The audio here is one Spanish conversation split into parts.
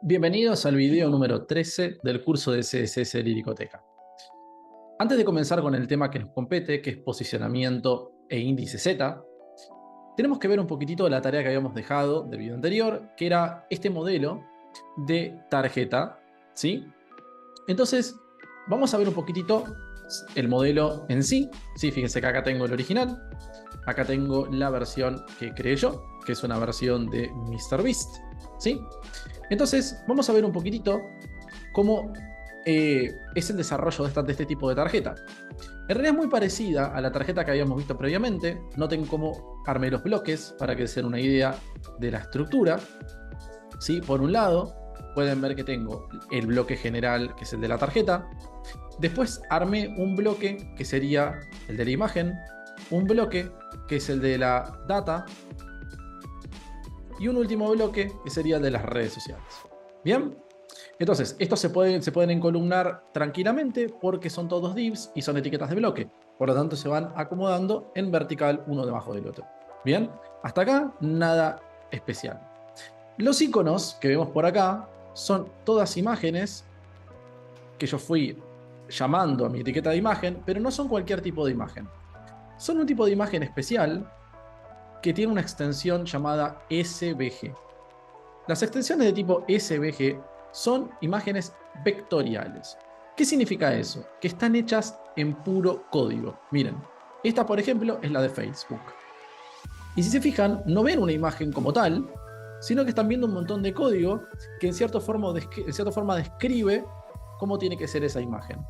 Bienvenidos al video número 13 del curso de CSS Liricoteca. Antes de comenzar con el tema que nos compete, que es posicionamiento e índice Z, tenemos que ver un poquitito la tarea que habíamos dejado del video anterior, que era este modelo de tarjeta, ¿sí? Entonces, vamos a ver un poquitito el modelo en sí, ¿sí? Fíjense que acá tengo el original, acá tengo la versión que creé yo, que es una versión de MrBeast, ¿sí? Entonces, vamos a ver un poquitito cómo es el desarrollo de este tipo de tarjeta. En realidad es muy parecida a la tarjeta que habíamos visto previamente. Noten cómo armé los bloques para que se den una idea de la estructura, ¿sí? Por un lado, pueden ver que tengo el bloque general, que es el de la tarjeta. Después armé un bloque que sería el de la imagen, un bloque que es el de la data, y un último bloque que sería el de las redes sociales. ¿Bien? Entonces, estos se pueden encolumnar tranquilamente porque son todos divs y son etiquetas de bloque. Por lo tanto, se van acomodando en vertical uno debajo del otro. ¿Bien? Hasta acá, nada especial. Los iconos que vemos por acá son todas imágenes que yo fui llamando a mi etiqueta de imagen, pero no son cualquier tipo de imagen. Son un tipo de imagen especial que tiene una extensión llamada SVG. Las extensiones de tipo SVG son imágenes vectoriales. ¿Qué significa eso? Que están hechas en puro código. Miren, esta por ejemplo es la de Facebook. Y si se fijan, no ven una imagen como tal, sino que están viendo un montón de código que en cierta forma describe cómo tiene que ser esa imagen.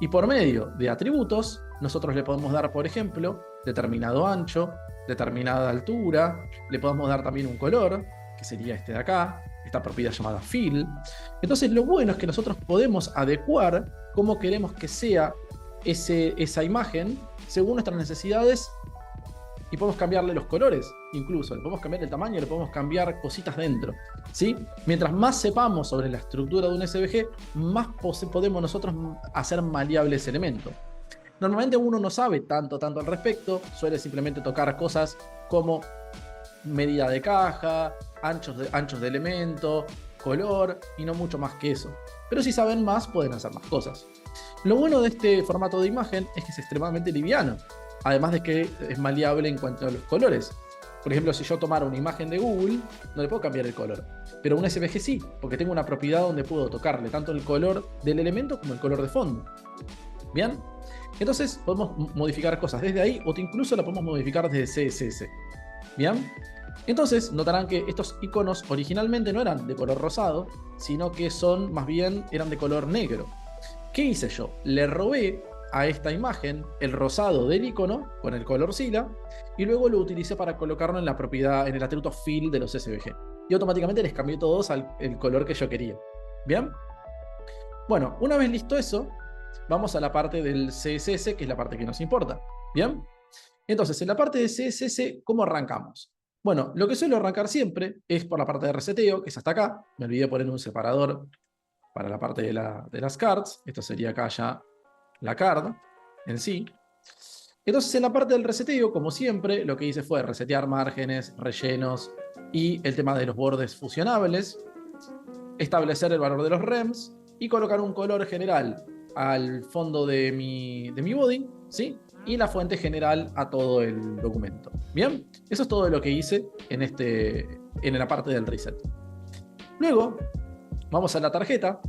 Y por medio de atributos, nosotros le podemos dar, por ejemplo, determinado ancho, determinada altura, le podemos dar también un color, que sería este de acá, esta propiedad llamada fill. Entonces lo bueno es que nosotros podemos adecuar cómo queremos que sea esa imagen según nuestras necesidades, y podemos cambiarle los colores, incluso le podemos cambiar el tamaño, le podemos cambiar cositas dentro, ¿sí? Mientras más sepamos sobre la estructura de un SVG, más podemos nosotros hacer maleable ese elemento. Normalmente uno no sabe tanto al respecto, suele simplemente tocar cosas como medida de caja, anchos de elemento, color, y no mucho más que eso. Pero si saben más, pueden hacer más cosas. Lo bueno de este formato de imagen es que es extremadamente liviano, además de que es maleable en cuanto a los colores. Por ejemplo, si yo tomara una imagen de Google, no le puedo cambiar el color, pero un SVG sí, porque tengo una propiedad donde puedo tocarle tanto el color del elemento como el color de fondo. ¿Bien? Entonces podemos modificar cosas desde ahí, o incluso la podemos modificar desde CSS. ¿Bien? Entonces notarán que estos iconos originalmente no eran de color rosado, sino que eran de color negro. ¿Qué hice yo? Le robé a esta imagen el rosado del icono con el color Sila, y luego lo utilicé para colocarlo en la propiedad, en el atributo fill de los SVG. Y automáticamente les cambié todos al color que yo quería. ¿Bien? Bueno, una vez listo eso, vamos a la parte del CSS, que es la parte que nos importa. ¿Bien? Entonces, en la parte de CSS, ¿cómo arrancamos? Bueno, lo que suelo arrancar siempre es por la parte de reseteo, que es hasta acá. Me olvidé poner un separador para la parte de las cards. Esto sería acá ya la card en sí. Entonces, en la parte del reseteo, como siempre, lo que hice fue resetear márgenes, rellenos y el tema de los bordes fusionables, establecer el valor de los rems y colocar un color general al fondo de mi body, ¿sí? Y la fuente general a todo el documento. Bien, eso es todo lo que hice en la parte del reset. Luego, vamos a la tarjeta.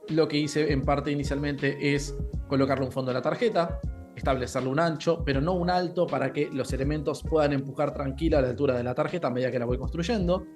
Lo que hice en parte inicialmente es colocarle un fondo a la tarjeta, establecerle un ancho, pero no un alto, para que los elementos puedan empujar tranquila a la altura de la tarjeta a medida que la voy construyendo.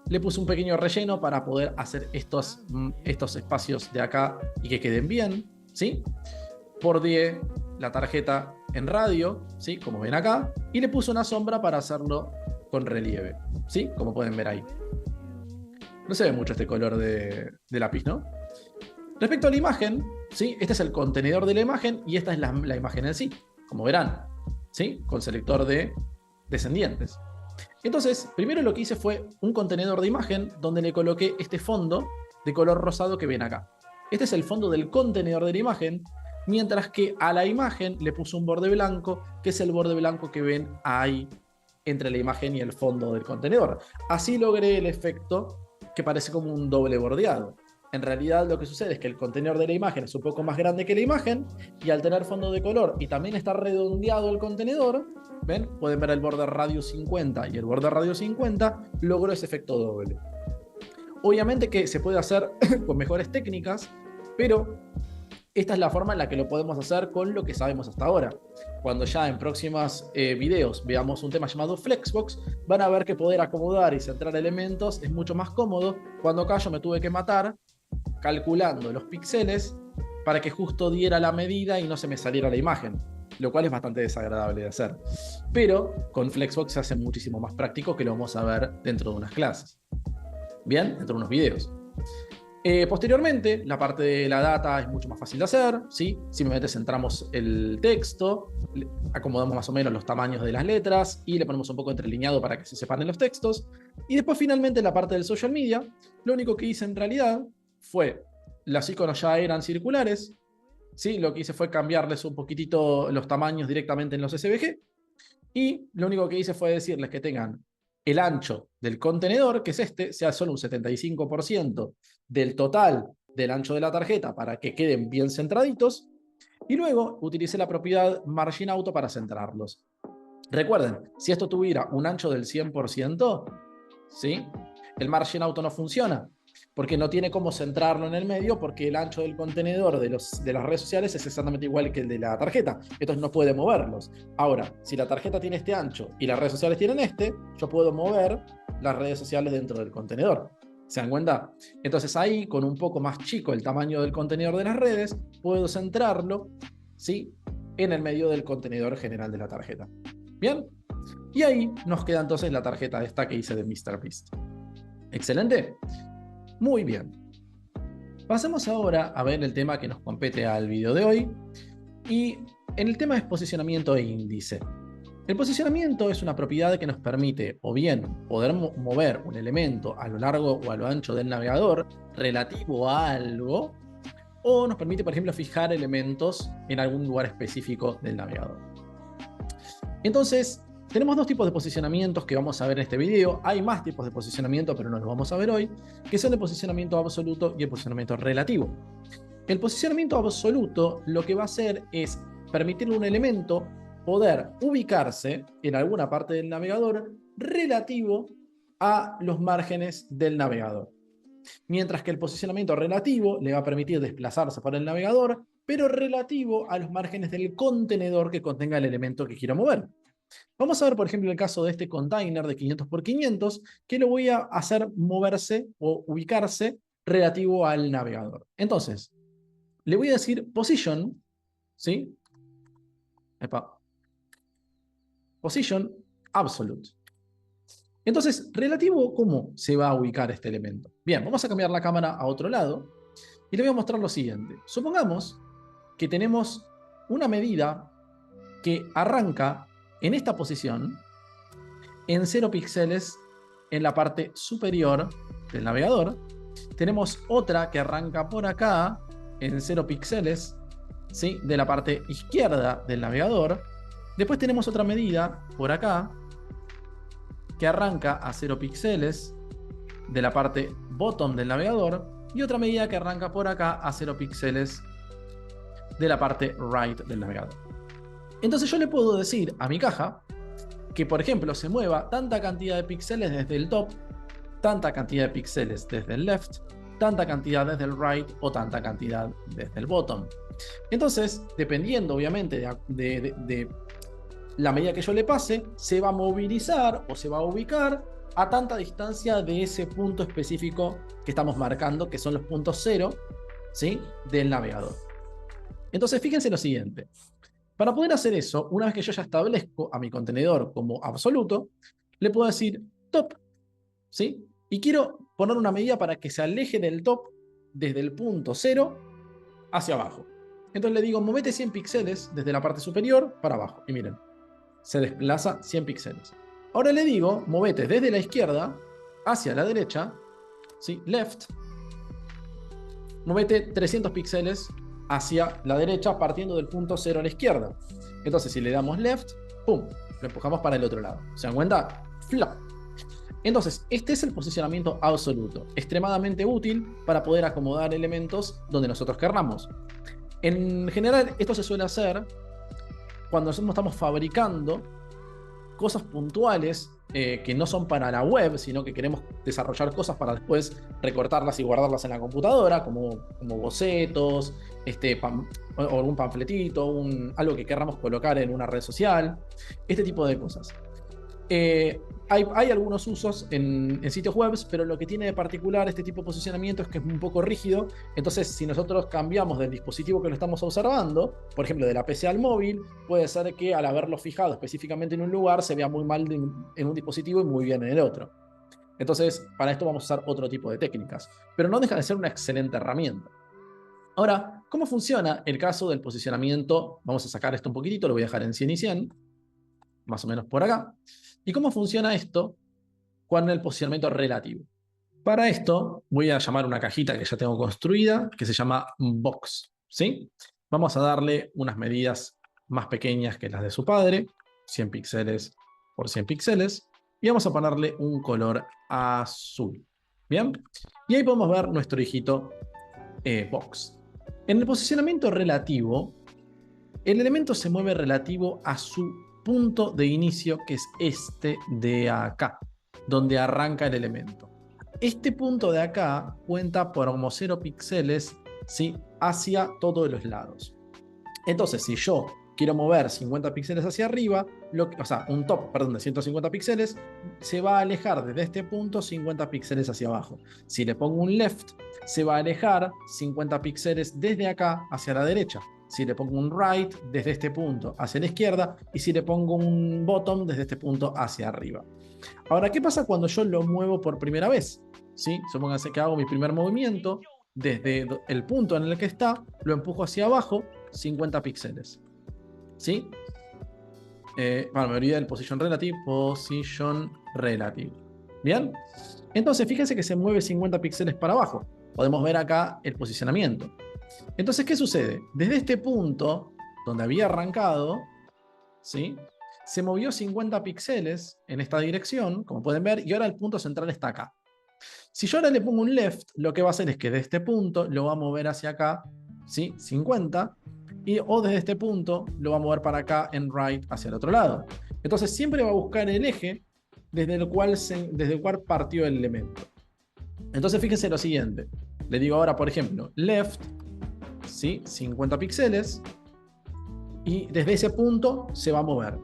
Le puse un pequeño relleno para poder hacer estos espacios de acá y que queden bien, ¿sí? Bordeé la tarjeta en radio, ¿sí? Como ven acá, y le puse una sombra para hacerlo con relieve, ¿sí? Como pueden ver ahí. No se ve mucho este color de lápiz, ¿no? Respecto a la imagen, ¿sí? Este es el contenedor de la imagen y esta es la imagen en sí, como verán, ¿sí? Con selector de descendientes. Entonces, primero lo que hice fue un contenedor de imagen donde le coloqué este fondo de color rosado que ven acá. Este es el fondo del contenedor de la imagen, mientras que a la imagen le puse un borde blanco, que es el borde blanco que ven ahí entre la imagen y el fondo del contenedor. Así logré el efecto que parece como un doble bordeado. En realidad lo que sucede es que el contenedor de la imagen es un poco más grande que la imagen y al tener fondo de color y también está redondeado el contenedor, ¿ven? Pueden ver el borde radio 50 y el borde radio 50, logró ese efecto doble. Obviamente que se puede hacer con mejores técnicas, pero esta es la forma en la que lo podemos hacer con lo que sabemos hasta ahora. Cuando ya en próximos videos veamos un tema llamado Flexbox, van a ver que poder acomodar y centrar elementos es mucho más cómodo. Cuando acá yo me tuve que matar calculando los píxeles para que justo diera la medida y no se me saliera la imagen, lo cual es bastante desagradable de hacer. Pero con Flexbox se hace muchísimo más práctico, que lo vamos a ver dentro de unas clases. Bien, dentro de unos videos. Posteriormente, la parte de la data es mucho más fácil de hacer, ¿sí? Simplemente centramos el texto, acomodamos más o menos los tamaños de las letras y le ponemos un poco entrelineado para que se separen los textos. Y después, finalmente, la parte del social media, lo único que hice en realidad fue, los iconos ya eran circulares, ¿sí? Lo que hice fue cambiarles un poquitito los tamaños directamente en los SVG y lo único que hice fue decirles que tengan el ancho del contenedor, que es este, sea solo un 75% del total del ancho de la tarjeta para que queden bien centraditos, y luego utilicé la propiedad Margin Auto para centrarlos. Recuerden, si esto tuviera un ancho del 100%, ¿sí? El Margin Auto no funciona, porque no tiene cómo centrarlo en el medio, porque el ancho del contenedor de las redes sociales es exactamente igual que el de la tarjeta, entonces no puede moverlos. Ahora, si la tarjeta tiene este ancho y las redes sociales tienen este, yo puedo mover las redes sociales dentro del contenedor. ¿Se dan cuenta? Entonces ahí, con un poco más chico el tamaño del contenedor de las redes, puedo centrarlo, ¿sí?, en el medio del contenedor general de la tarjeta. ¿Bien? Y ahí nos queda entonces la tarjeta esta que hice de MrBeast. ¿Excelente? Muy bien. Pasemos ahora a ver el tema que nos compete al video de hoy. Y en el tema es posicionamiento e índice. El posicionamiento es una propiedad que nos permite o bien poder mover un elemento a lo largo o a lo ancho del navegador relativo a algo, o nos permite, por ejemplo, fijar elementos en algún lugar específico del navegador. Entonces, tenemos dos tipos de posicionamientos que vamos a ver en este video. Hay más tipos de posicionamiento, pero no los vamos a ver hoy, que son el posicionamiento absoluto y el posicionamiento relativo. El posicionamiento absoluto lo que va a hacer es permitirle a un elemento poder ubicarse en alguna parte del navegador relativo a los márgenes del navegador. Mientras que el posicionamiento relativo le va a permitir desplazarse por el navegador, pero relativo a los márgenes del contenedor que contenga el elemento que quiera mover. Vamos a ver, por ejemplo, el caso de este container de 500 por 500, que lo voy a hacer moverse o ubicarse relativo al navegador. Entonces, le voy a decir position, ¿sí? Position absolute. Entonces, relativo, ¿cómo se va a ubicar este elemento? Bien, vamos a cambiar la cámara a otro lado y le voy a mostrar lo siguiente. Supongamos que tenemos una medida que arranca en esta posición en 0 píxeles en la parte superior del navegador. Tenemos otra que arranca por acá en 0 píxeles, ¿sí?, de la parte izquierda del navegador. Después tenemos otra medida por acá que arranca a 0 píxeles de la parte bottom del navegador y otra medida que arranca por acá a 0 píxeles de la parte right del navegador. Entonces yo le puedo decir a mi caja que, por ejemplo, se mueva tanta cantidad de píxeles desde el top, tanta cantidad de píxeles desde el left, tanta cantidad desde el right o tanta cantidad desde el bottom. Entonces, dependiendo obviamente de la medida que yo le pase, se va a movilizar o se va a ubicar a tanta distancia de ese punto específico que estamos marcando, que son los puntos 0, ¿sí?, del navegador. Entonces, fíjense lo siguiente. Para poder hacer eso, una vez que yo ya establezco a mi contenedor como absoluto, le puedo decir top, ¿sí? Y quiero poner una medida para que se aleje del top desde el punto 0 hacia abajo. Entonces le digo, movete 100 píxeles desde la parte superior para abajo. Y miren, se desplaza 100 píxeles. Ahora le digo, movete desde la izquierda hacia la derecha, ¿sí?, left, movete 300 píxeles hacia la derecha partiendo del punto 0 a la izquierda. Entonces si le damos left, ¡pum!, lo empujamos para el otro lado. ¿Se dan cuenta? ¡Flop! Entonces, este es el posicionamiento absoluto, extremadamente útil para poder acomodar elementos donde nosotros querramos. En general, esto se suele hacer cuando nosotros estamos fabricando cosas puntuales que no son para la web, sino que queremos desarrollar cosas para después recortarlas y guardarlas en la computadora, como bocetos, o algún panfletito, algo que queramos colocar en una red social, este tipo de cosas. Hay algunos usos en sitios web, pero lo que tiene de particular este tipo de posicionamiento es que es un poco rígido. Entonces, si nosotros cambiamos del dispositivo que lo estamos observando, por ejemplo, de la PC al móvil, puede ser que al haberlo fijado específicamente en un lugar se vea muy mal en un dispositivo y muy bien en el otro. Entonces, para esto vamos a usar otro tipo de técnicas, pero no deja de ser una excelente herramienta. Ahora, ¿cómo funciona el caso del posicionamiento? Vamos a sacar esto un poquitito, lo voy a dejar en 100 y 100, más o menos por acá. ¿Y cómo funciona esto con el posicionamiento relativo? Para esto voy a llamar una cajita que ya tengo construida, que se llama box, ¿sí? Vamos a darle unas medidas más pequeñas que las de su padre, 100 píxeles por 100 píxeles, y vamos a ponerle un color azul. ¿Bien? Y ahí podemos ver nuestro hijito box. En el posicionamiento relativo, el elemento se mueve relativo a su punto de inicio, que es este de acá, donde arranca el elemento. Este punto de acá cuenta por como 0 píxeles, ¿sí?, hacia todos los lados. Entonces, si yo quiero mover 50 píxeles hacia arriba, o sea, un top, perdón, de 150 píxeles, se va a alejar desde este punto 50 píxeles hacia abajo. Si le pongo un left, se va a alejar 50 píxeles desde acá hacia la derecha. Si le pongo un right, desde este punto hacia la izquierda, y si le pongo un bottom, desde este punto hacia arriba. Ahora, ¿qué pasa cuando yo lo muevo por primera vez? ¿Sí? Supónganse que hago mi primer movimiento, desde el punto en el que está, lo empujo hacia abajo 50 píxeles. ¿Sí? Bueno, me olvidé del position relative. Position relative. ¿Bien? Entonces, fíjense que se mueve 50 píxeles para abajo. Podemos ver acá el posicionamiento. Entonces, ¿qué sucede? Desde este punto, donde había arrancado, ¿sí?, se movió 50 píxeles en esta dirección, como pueden ver, y ahora el punto central está acá. Si yo ahora le pongo un left, lo que va a hacer es que de este punto lo va a mover hacia acá, ¿sí?, 50, o desde este punto lo va a mover para acá en right hacia el otro lado. Entonces siempre va a buscar el eje desde el cual partió el elemento. Entonces fíjense lo siguiente. Le digo ahora, por ejemplo, left, ¿sí?, 50 píxeles, y desde ese punto se va a mover.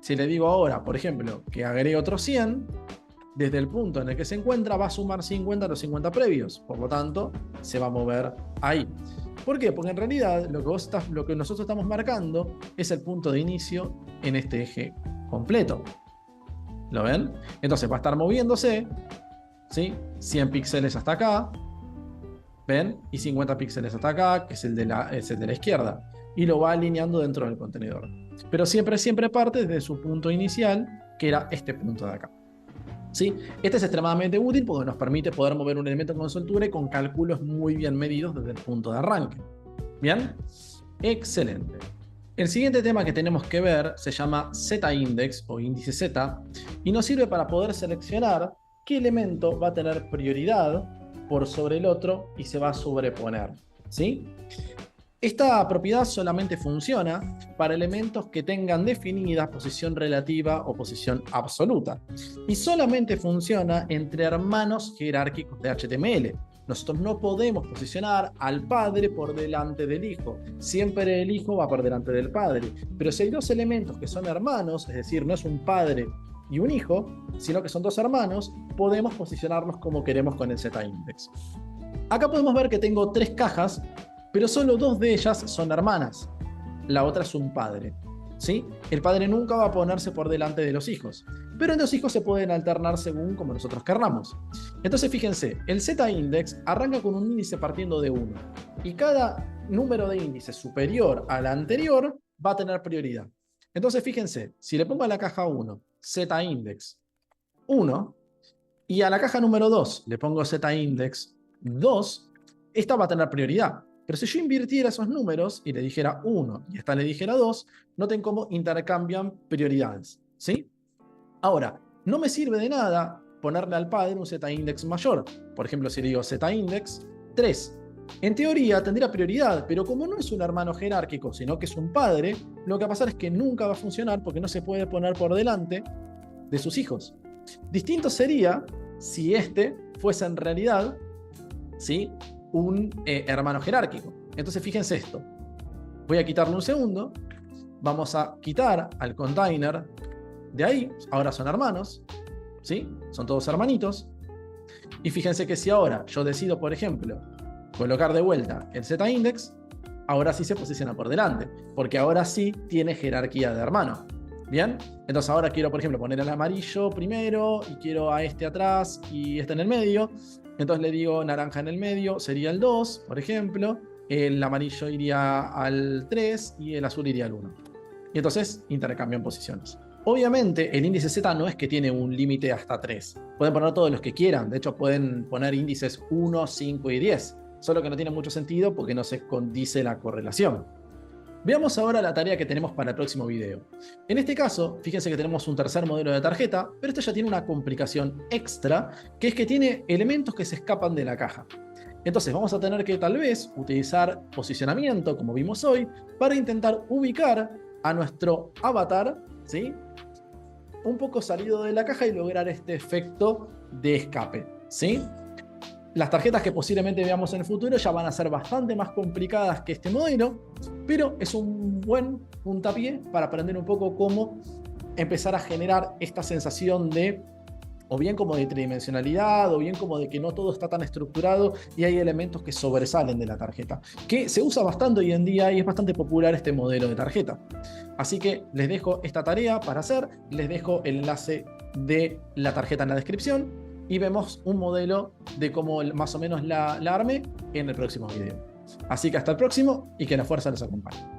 Si le digo ahora, por ejemplo, que agregue otros 100, desde el punto en el que se encuentra va a sumar 50 a los 50 previos. Por lo tanto, se va a mover ahí. ¿Por qué? Porque en realidad lo que nosotros estamos marcando es el punto de inicio en este eje completo. ¿Lo ven? Entonces va a estar moviéndose, ¿sí?, 100 píxeles hasta acá, ¿ven? Y 50 píxeles hasta acá, que es el de la izquierda. Y lo va alineando dentro del contenedor. Pero siempre parte desde su punto inicial, que era este punto de acá. ¿Sí? Este es extremadamente útil porque nos permite poder mover un elemento con soltura y con cálculos muy bien medidos desde el punto de arranque. ¿Bien? Excelente. El siguiente tema que tenemos que ver se llama Z-index o índice Z y nos sirve para poder seleccionar qué elemento va a tener prioridad por sobre el otro y se va a sobreponer. ¿Sí? Esta propiedad solamente funciona para elementos que tengan definida posición relativa o posición absoluta. Y solamente funciona entre hermanos jerárquicos de HTML. Nosotros no podemos posicionar al padre por delante del hijo. Siempre el hijo va por delante del padre. Pero si hay dos elementos que son hermanos, es decir, no es un padre y un hijo, sino que son dos hermanos, podemos posicionarlos como queremos con el Z-index. Acá podemos ver que tengo tres cajas, pero solo dos de ellas son hermanas. La otra es un padre. ¿Sí? El padre nunca va a ponerse por delante de los hijos, pero los hijos se pueden alternar según como nosotros querramos. Entonces fíjense, el Z-index arranca con un índice partiendo de 1 y cada número de índice superior al anterior va a tener prioridad. Entonces fíjense, si le pongo a la caja 1 Z-index 1 y a la caja número 2 le pongo Z-index 2, esta va a tener prioridad. Pero si yo invirtiera esos números y le dijera 1 y esta le dijera 2, noten cómo intercambian prioridades. ¿Sí? Ahora, no me sirve de nada ponerle al padre un Z-index mayor. Por ejemplo, si le digo Z-index 3. En teoría tendría prioridad, pero como no es un hermano jerárquico, sino que es un padre, lo que va a pasar es que nunca va a funcionar porque no se puede poner por delante de sus hijos. Distinto sería si este fuese en realidad, ¿sí?, un hermano jerárquico. Entonces fíjense esto. Voy a quitarle un segundo. Vamos a quitar al container de ahí. Ahora son hermanos, ¿sí? Son todos hermanitos. Y fíjense que si ahora yo decido, por ejemplo, colocar de vuelta el Z-index, ahora sí se posiciona por delante, porque ahora sí tiene jerarquía de hermano. ¿Bien? Entonces ahora quiero, por ejemplo, poner el amarillo primero y quiero a este atrás y este en el medio. Entonces le digo naranja en el medio, sería el 2, por ejemplo. El amarillo iría al 3 y el azul iría al 1. Y entonces intercambian posiciones. Obviamente el índice Z no es que tiene un límite hasta 3. Pueden poner todos los que quieran. De hecho pueden poner índices 1, 5 y 10. Solo que no tiene mucho sentido porque no se condice la correlación. Veamos ahora la tarea que tenemos para el próximo video. En este caso, fíjense que tenemos un tercer modelo de tarjeta, pero esto ya tiene una complicación extra, que es que tiene elementos que se escapan de la caja. Entonces vamos a tener que tal vez utilizar posicionamiento, como vimos hoy, para intentar ubicar a nuestro avatar, ¿sí?, un poco salido de la caja y lograr este efecto de escape, ¿sí? Las tarjetas que posiblemente veamos en el futuro ya van a ser bastante más complicadas que este modelo, pero es un buen puntapié para aprender un poco cómo empezar a generar esta sensación de, o bien como de tridimensionalidad, o bien como de que no todo está tan estructurado y hay elementos que sobresalen de la tarjeta, que se usa bastante hoy en día y es bastante popular este modelo de tarjeta. Así que les dejo esta tarea para hacer, les dejo el enlace de la tarjeta en la descripción y vemos un modelo de cómo más o menos la armé en el próximo video. Así que hasta el próximo y que la fuerza los acompañe.